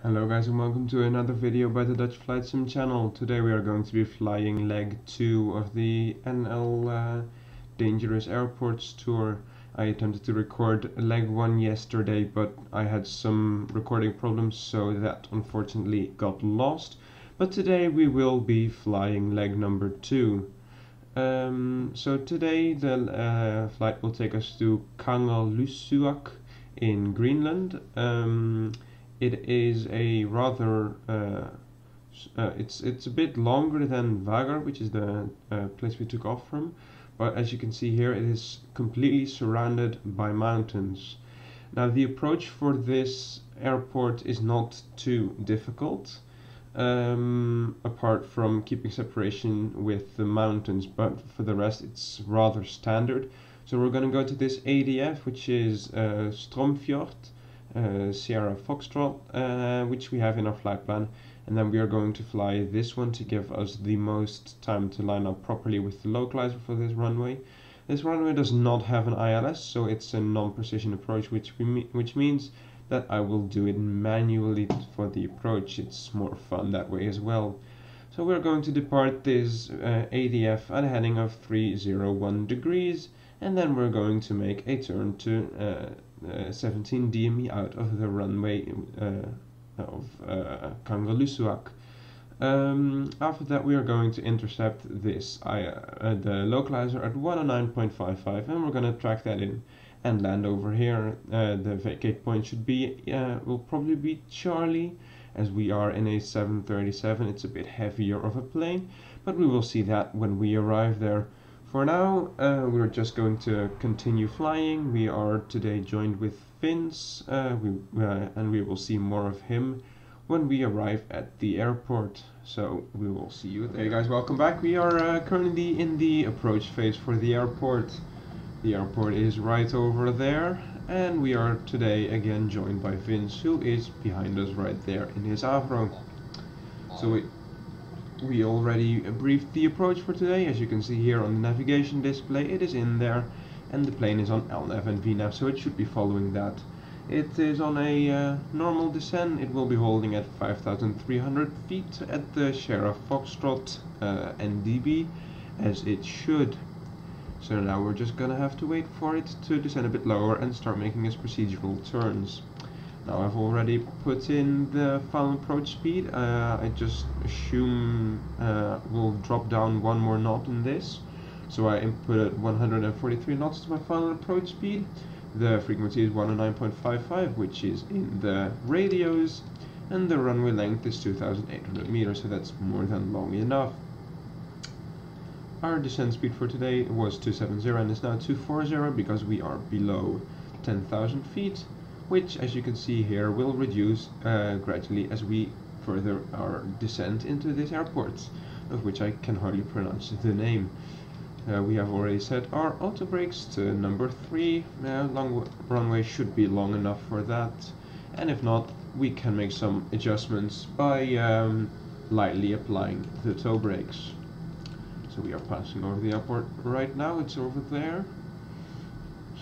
Hello guys and welcome to another video by the Dutch Flight Sim channel. Today we are going to be flying leg 2 of the NL Dangerous Airports tour. I attempted to record leg 1 yesterday, but I had some recording problems, so that unfortunately got lost. But today we will be flying leg number 2. So today the flight will take us to Kangerlussuaq in Greenland. It is a rather it's a bit longer than Vagar, which is the place we took off from, but as you can see here, it is completely surrounded by mountains. Now the approach for this airport is not too difficult, apart from keeping separation with the mountains, but for the rest it's rather standard. So we're going to go to this ADF, which is Stromfjord, Sierra Foxtrot, which we have in our flight plan, and then we are going to fly this one to give us the most time to line up properly with the localizer for this runway. This runway does not have an ILS, so it's a non-precision approach, which means that I will do it manually for the approach. It's more fun that way as well. So we're going to depart this ADF at a heading of 301 degrees, and then we're going to make a turn to 17 DME out of the runway of Kangerlussuaq. After that we are going to intercept this the localizer at 109.55, and we're going to track that in and land over here. The vacate point should be will probably be Charlie, as we are in a 737. It's a bit heavier of a plane, but we will see that when we arrive there. For now, we're just going to continue flying. We are today joined with Vince, and we will see more of him when we arrive at the airport. So we will see you there. Hey guys, welcome back. We are currently in the approach phase for the airport. The airport is right over there, and we are today again joined by Vince, who is behind us right there in his Avro. So we already briefed the approach for today. As you can see here on the navigation display, it is in there, and the plane is on LNAV and VNAV, so it should be following that. It is on a normal descent. It will be holding at 5,300 feet at the Sierra Foxtrot NDB, as it should. So now we're just gonna have to wait for it to descend a bit lower and start making its procedural turns. Now I've already put in the final approach speed. I just assume we'll drop down one more knot in this. So I inputted 143 knots to my final approach speed. The frequency is 109.55, which is in the radios, and the runway length is 2,800 meters, so that's more than long enough. Our descent speed for today was 270 and is now 240 because we are below 10,000 feet. Which, as you can see here, will reduce gradually as we further our descent into this airport, of which I can hardly pronounce the name. We have already set our auto brakes to number 3. Long runway should be long enough for that, and if not, we can make some adjustments by lightly applying the toe brakes. So we are passing over the airport right now. It's over there.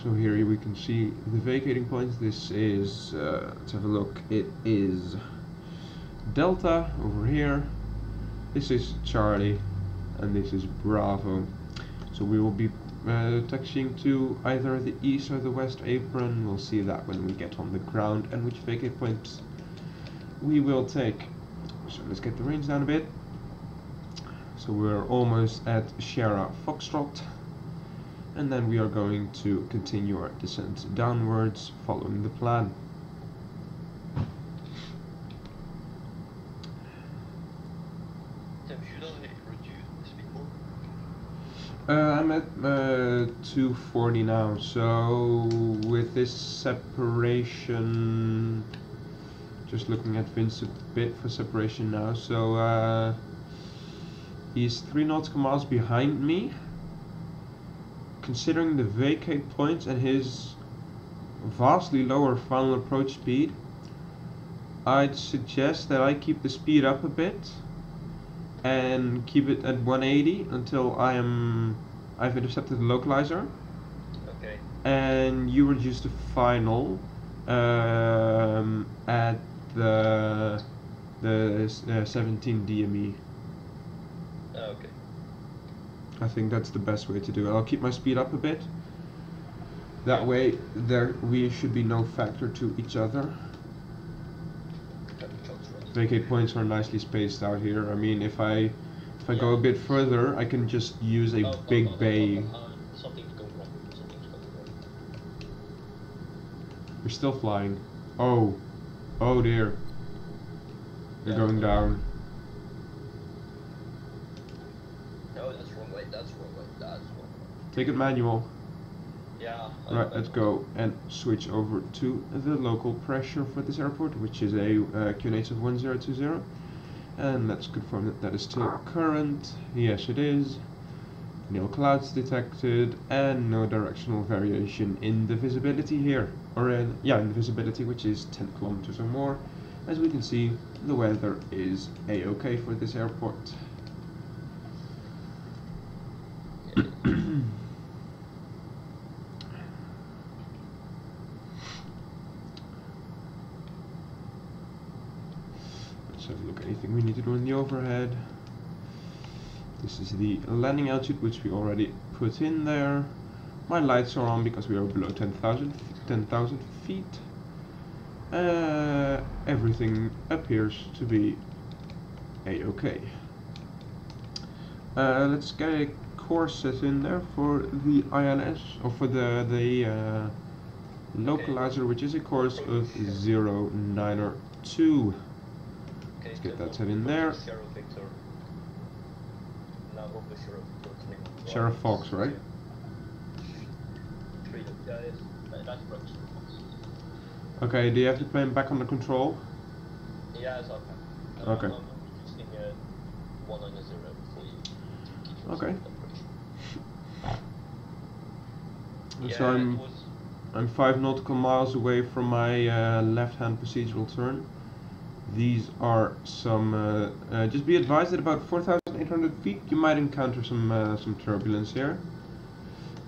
So here we can see the vacating points. This is, let's have a look, it is Delta over here, this is Charlie, and this is Bravo. So we will be taxiing to either the east or the west apron. We'll see that when we get on the ground and which vacate points we will take. So let's get the range down a bit. So we're almost at Sierra Foxtrot, and then we are going to continue our descent downwards following the plan. I'm at 240 now, so with this separation, just looking at Vince a bit for separation now, so he's 3 nautical miles behind me. Considering the vacate points and his vastly lower final approach speed, I'd suggest that I keep the speed up a bit and keep it at 180 until I've intercepted the localizer. Okay. And you reduce the final at the 17 DME. Okay. I think that's the best way to do it. I'll keep my speed up a bit. That way, we should be no factor to each other. Vacate points are nicely spaced out here. I mean, if I go a bit further, I can just use a big bay. Something's going wrong. Something's going wrong. We're still flying. Oh dear. We're going down. No, that's wrong way. That's wrong way. That's wrong way. Take it manual. Yeah. Right, let's go and switch over to the local pressure for this airport, which is a QNH of 1020. And let's confirm that that is still current. Yes, it is. No clouds detected, and no directional variation in the visibility here. Or in the visibility, which is 10 kilometers or more. As we can see, the weather is a-okay for this airport. Let's have a look at anything we need to do in the overhead. This is the landing altitude, which we already put in there. My lights are on because we are below 10,000 feet. Everything appears to be a-okay. Let's get a course set in there for the INS, or for the localizer, which is a course of 092. Let's get that set in there. Sheriff Fox, right? Okay, do you have the plane back under control? Yeah, it's okay. Okay. I'm using 190 for you to keep Okay. Yeah, So I'm 5 nautical miles away from my left-hand procedural turn. These are some. Just be advised that about 4,800 feet you might encounter some turbulence here.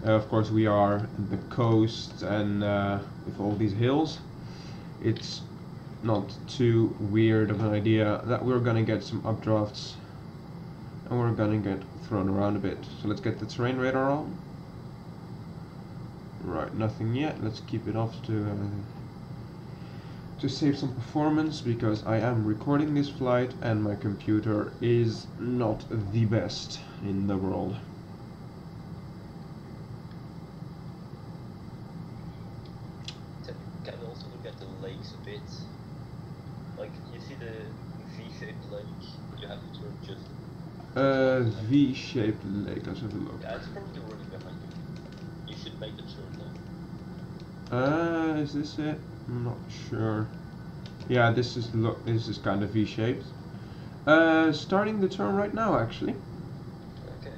Of course, we are at the coast, and with all these hills, it's not too weird of an idea that we're gonna get some updrafts, and we're gonna get thrown around a bit. So let's get the terrain radar on. Right, nothing yet. Let's keep it off to save some performance, because I am recording this flight and my computer is not the best in the world. Can we also look at the lakes a bit? Like, you see the V-shaped lake, you have to turn just... V-shaped lake, let's have a look. Yeah, it's probably running behind you. You should make the turn now. Is this it? I'm not sure. Yeah, this is kind of V-shaped. Starting the turn right now, actually. Okay.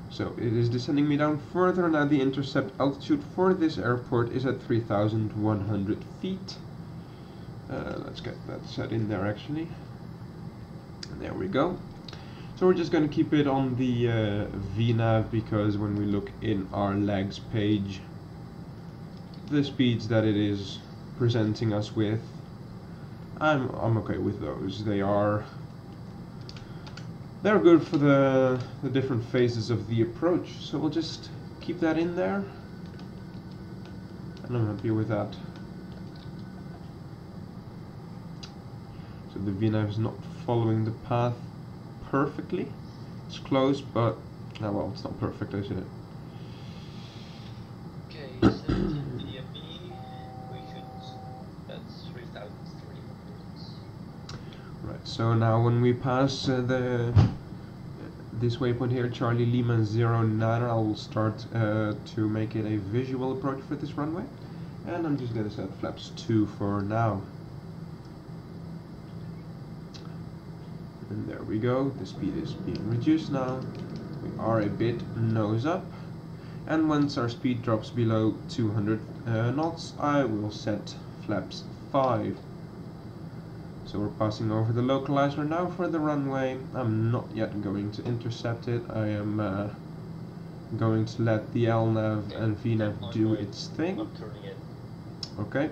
So it is descending me down further. Now the intercept altitude for this airport is at 3,100 feet. Let's get that set in there, actually. There we go. So we're just going to keep it on the VNav, because when we look in our legs page, the speeds that it is presenting us with, I'm okay with those. They're good for the different phases of the approach. So we'll just keep that in there, and I'm happy with that. So the VNav is not following the path perfectly. It's close, but well, it's not perfect, is it? Okay, 17 DMB, we should... that's 3,300. Right, so now when we pass this waypoint here, Charlie Lima 09, I will start to make it a visual approach for this runway. And I'm just going to set flaps 2 for now. And there we go, the speed is being reduced now. We are a bit nose up. And once our speed drops below 200 knots, I will set flaps 5. So we're passing over the localizer now for the runway. I'm not yet going to intercept it. I am going to let the LNAV and VNav do its thing. I'm turning in. Okay.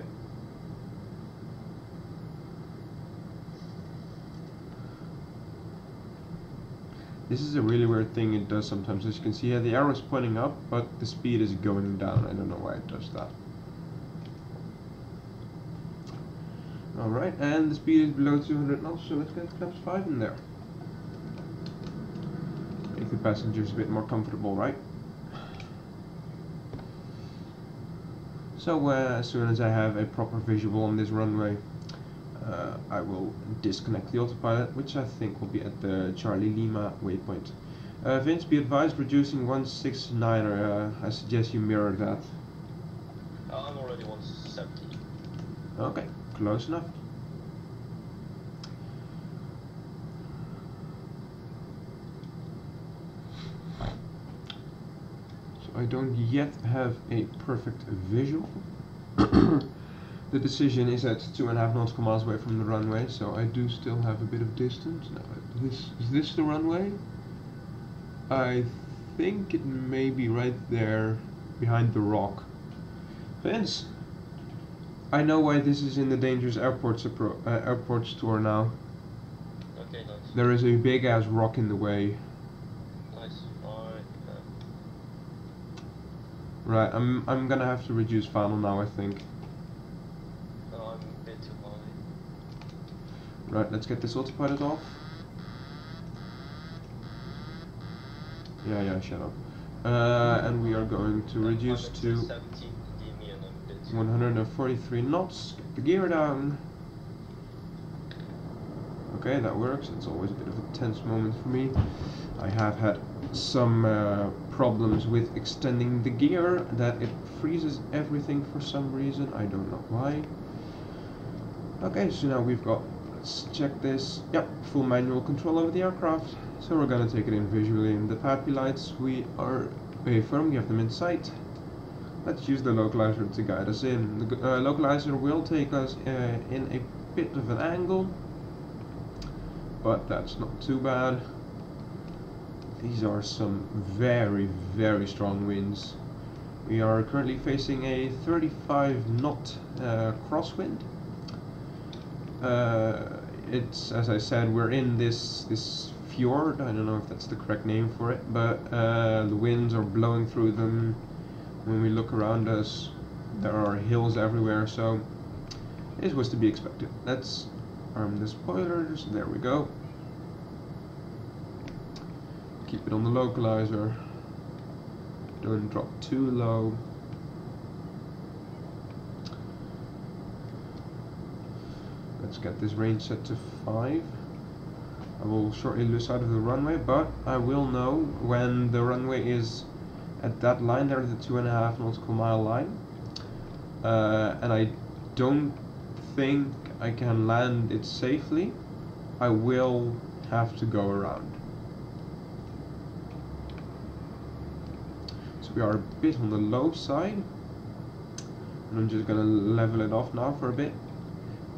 This is a really weird thing it does sometimes. As you can see here, the arrow is pointing up, but the speed is going down. I don't know why it does that. Alright, and the speed is below 200 knots, so let's get flaps 5 in there. Make the passengers a bit more comfortable, right? So as soon as I have a proper visual on this runway, I will disconnect the autopilot, which I think will be at the Charlie Lima waypoint. Vince, be advised, reducing 169er. I suggest you mirror that. I'm already 170. Okay, close enough. So I don't yet have a perfect visual. The decision is at 2.5 nautical miles away from the runway, so I do still have a bit of distance. Now, is this the runway? I think it may be right there behind the rock. Vince, I know why this is in the dangerous airports tour now. Okay, nice. There is a big ass rock in the way. Nice. Alright. Right, I'm gonna have to reduce final now, I think. I'm a bit too high. Right, let's get this autopilot off. Yeah, shut up. And we are going to reduce to 143 knots. Get the gear down. Okay, that works. It's always a bit of a tense moment for me. I have had some problems with extending the gear, that it freezes everything for some reason. I don't know why. Okay, so now we've got, let's check this. Yep, full manual control over the aircraft. So we're gonna take it in visually. In the PAPI lights, we are very firm, we have them in sight. Let's use the localizer to guide us in. The localizer will take us in a bit of an angle, but that's not too bad. These are some very, very strong winds. We are currently facing a 35 knot crosswind. It's, as I said, we're in this fjord. I don't know if that's the correct name for it, but the winds are blowing through them. When we look around us, there are hills everywhere, so it was to be expected. Let's arm the spoilers. There we go. Keep it on the localizer. Don't drop too low. Let's get this range set to 5. I will shortly lose out of the runway, but I will know when the runway is at that line there, the 2.5 nautical mile line. And I don't think I can land it safely. I will have to go around. So we are a bit on the low side. And I'm just gonna level it off now for a bit.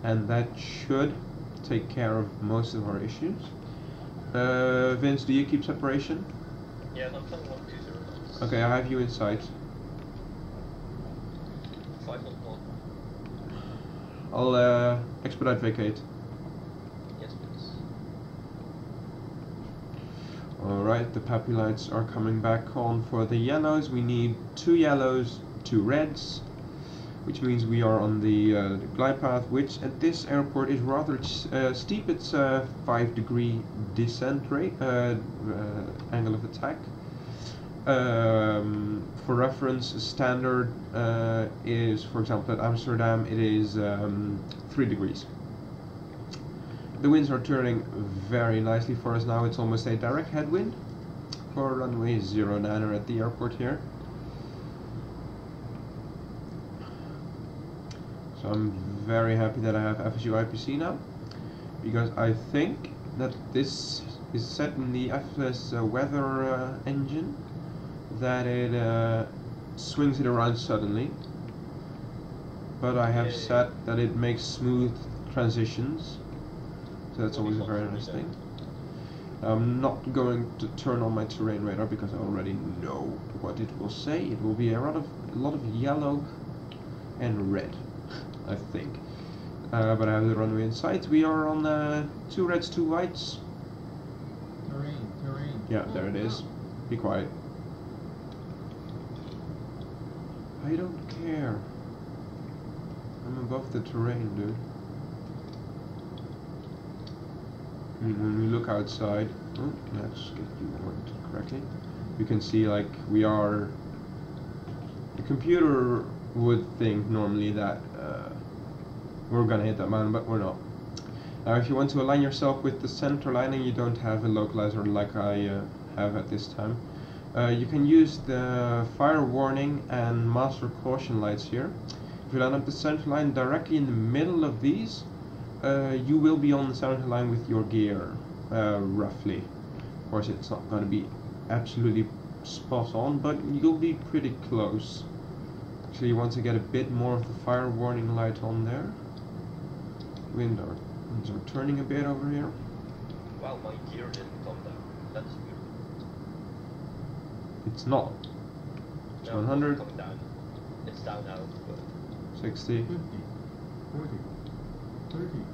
And that should take care of most of our issues. Vince, do you keep separation? Yeah, I'm flying 120. Okay, I have you in sight. 5 knot 1. I'll expedite vacate. Yes, please. Alright, the PAPI lights are coming back on for the yellows. We need 2 yellows, 2 reds, which means we are on the glide path, which at this airport is rather steep. It's a 5-degree descent rate, angle of attack. For reference, standard is, for example, at Amsterdam, it is 3 degrees. The winds are turning very nicely for us now. It's almost a direct headwind for runway 09 at the airport here. So I'm very happy that I have FSU IPC now, because I think that this is set in the FS weather engine, that it swings it around suddenly, but I have set that it makes smooth transitions, so that's always a very nice thing. I'm not going to turn on my terrain radar because I already know what it will say. It will be a lot of yellow and red, I think. But I have the runway in sight. We are on 2 reds, 2 whites. Terrain. Yeah, there it is. Be quiet. I don't care. I'm above the terrain, dude. I mean, when we look outside, oh, let's get you pointed correctly. You can see, like, we are. The computer would think normally that we're gonna hit that mountain, but we're not. Now, if you want to align yourself with the center line and you don't have a localizer like I have at this time, you can use the fire warning and master caution lights here. If you line up the center line directly in the middle of these, you will be on the center line with your gear, roughly. Of course, it's not going to be absolutely spot on, but you'll be pretty close. Actually, you want to get a bit more of the fire warning light on there. Winds are turning a bit over here. Well, my gear didn't come down. That's good. It's not. It's No, 100. It's coming down. It's down now. But 60. 50, 40, 30,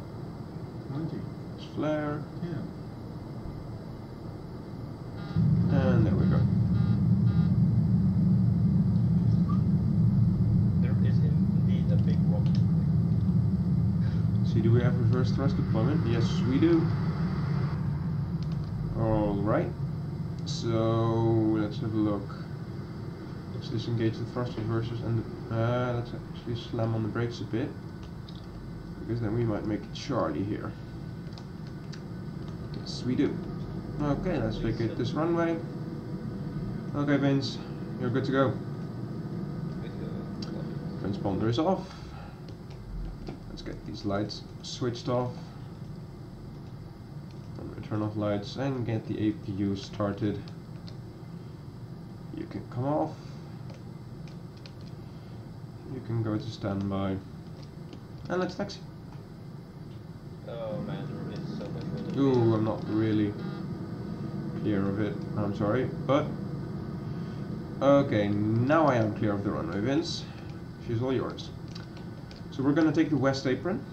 20, It's flare. 10. And there we go. there is indeed a big rock. See, do we have reverse thrust deployment? Yes, we do. Alright. So, let's have a look. Let's disengage the thrust reversers and let's actually slam on the brakes a bit. Because then we might make a Charlie here. Yes, we do. Okay, let's vacate this runway. Okay, Vince, you're good to go. Transponder is off. Let's get these lights switched off. And turn off lights and get the APU started. You can come off. You can go to standby. And let's taxi. Oh man, there is so much wind. Ooh, I'm not really clear of it. I'm sorry, but okay, now I am clear of the runway, Vince. She's all yours. So we're gonna take the west apron,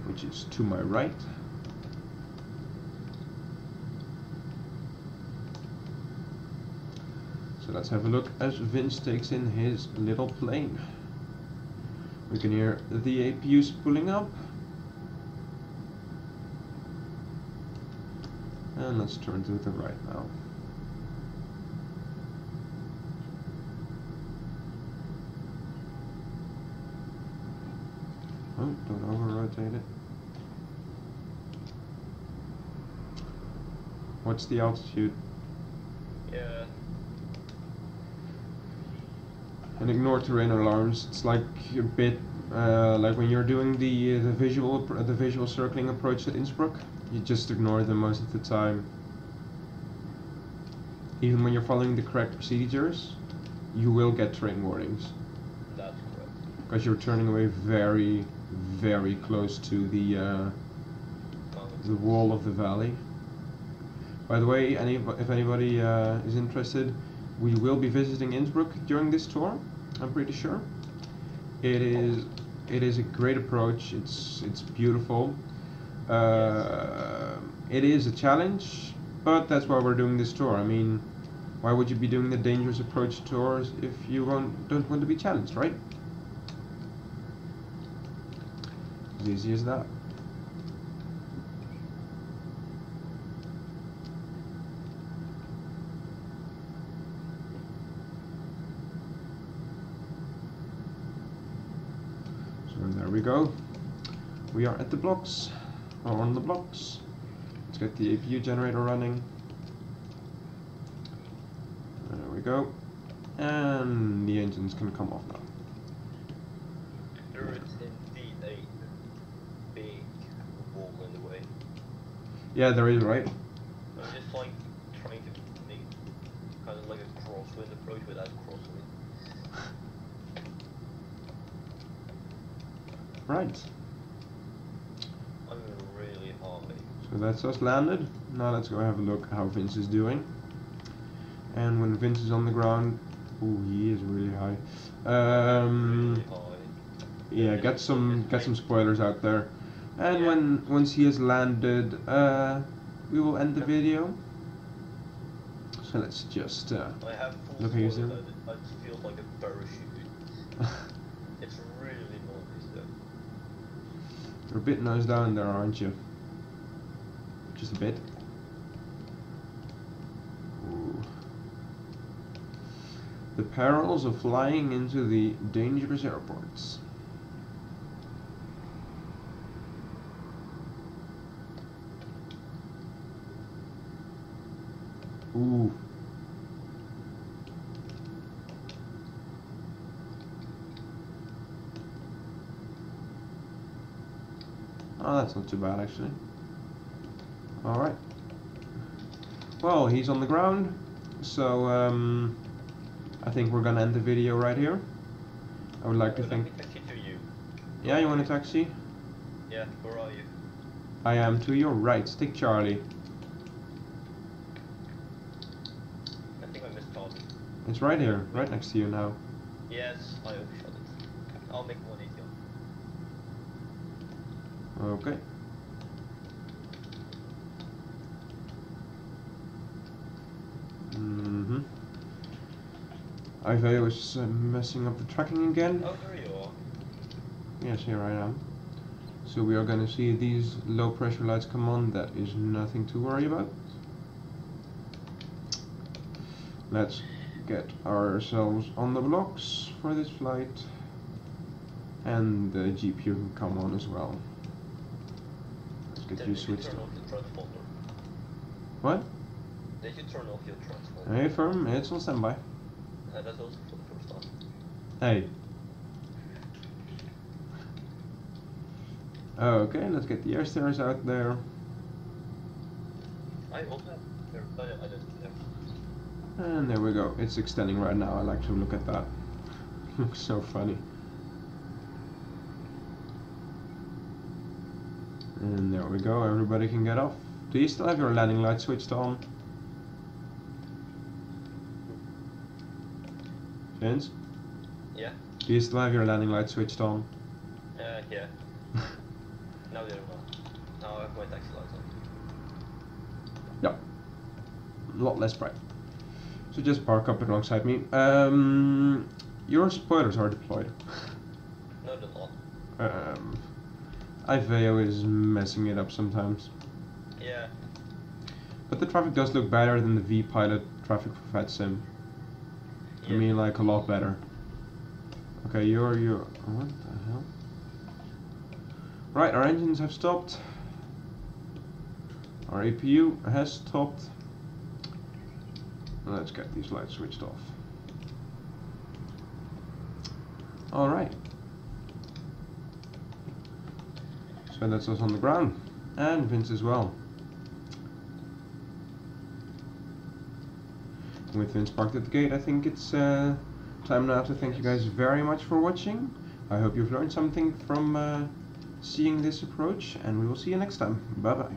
which is to my right. So let's have a look as Vince takes in his little plane. We can hear the APUs pulling up. And let's turn to the right now. Oh, don't over-rotate it. What's the altitude? Yeah. And ignore terrain alarms. It's like a bit like when you're doing the visual circling approach at Innsbruck. You just ignore them most of the time. Even when you're following the correct procedures, you will get terrain warnings. That's correct. Because you're turning away very, very close to the wall of the valley. By the way, if anybody is interested, we will be visiting Innsbruck during this tour. I'm pretty sure. It is a great approach. It's beautiful. It is a challenge, but that's why we're doing this tour. I mean, why would you be doing the dangerous approach tours if you don't want to be challenged, right? As easy as that. So there we go. We are at the blocks, or on the blocks. Let's get the APU generator running. There we go. And the engines can come off now. There is indeed a big wall in the way. Yeah, there is, right? I'm just like trying to make kind of like a crosswind approach without crosswind. Right. I'm really high. So that's us landed. Now let's go have a look how Vince is doing. And when Vince is on the ground, ooh, he is really high. Really high. Yeah, get some spoilers out there. And Yeah. once he has landed, we will end the video. So let's just I have full look how you spoiler zoom. that it feels like a parachute. It's really noisy though. You're a bit nose down there, aren't you? Just a bit. Ooh. The perils of flying into the dangerous airports. Ooh. Oh, that's not too bad actually. Alright. Well, he's on the ground, so I think we're gonna end the video right here. I would like to Let thank... me taxi to you. Yeah, you want a taxi? Yeah, where are you? I am to your right. Stick Charlie. I think I missed Charlie. It's right here, right next to you now. Yes, I overshot it. I'll make 180 on. Okay. IVAO is messing up the tracking again. Oh, there you are. Yes, here I am. So we are gonna see these low pressure lights come on. That is nothing to worry about. Let's get ourselves on the blocks for this flight. And the GPU can come on as well. Let's get you switched turn on. off the transponder. What? Did you turn off your transponder? Hey, firm, it's on standby. That's also for the first time. Hey. Okay, let's get the air stairs out there. I also have there. Oh, yeah, I did there. And there we go. It's extending right now. I like to look at that. Looks so funny. And there we go. Everybody can get off. Do you still have your landing light switched on? Vince? Yeah? Do you still have your landing light switched on? Yeah. Now they're not. Now I have my taxi lights on. Yep. A lot less bright. So just park up alongside me. Your spoilers are deployed. No, they're not. IVAO is messing it up sometimes. Yeah. But the traffic does look better than the V-Pilot traffic for FatSim. I Yeah. mean, like a lot better. Okay, you're... What the hell? Right, our engines have stopped. Our APU has stopped. Let's get these lights switched off. Alright. So that's us on the ground. And Vince as well. With Vince parked at the gate, I think it's time now to thank you guys very much for watching. I hope you've learned something from seeing this approach, and we will see you next time. Bye bye.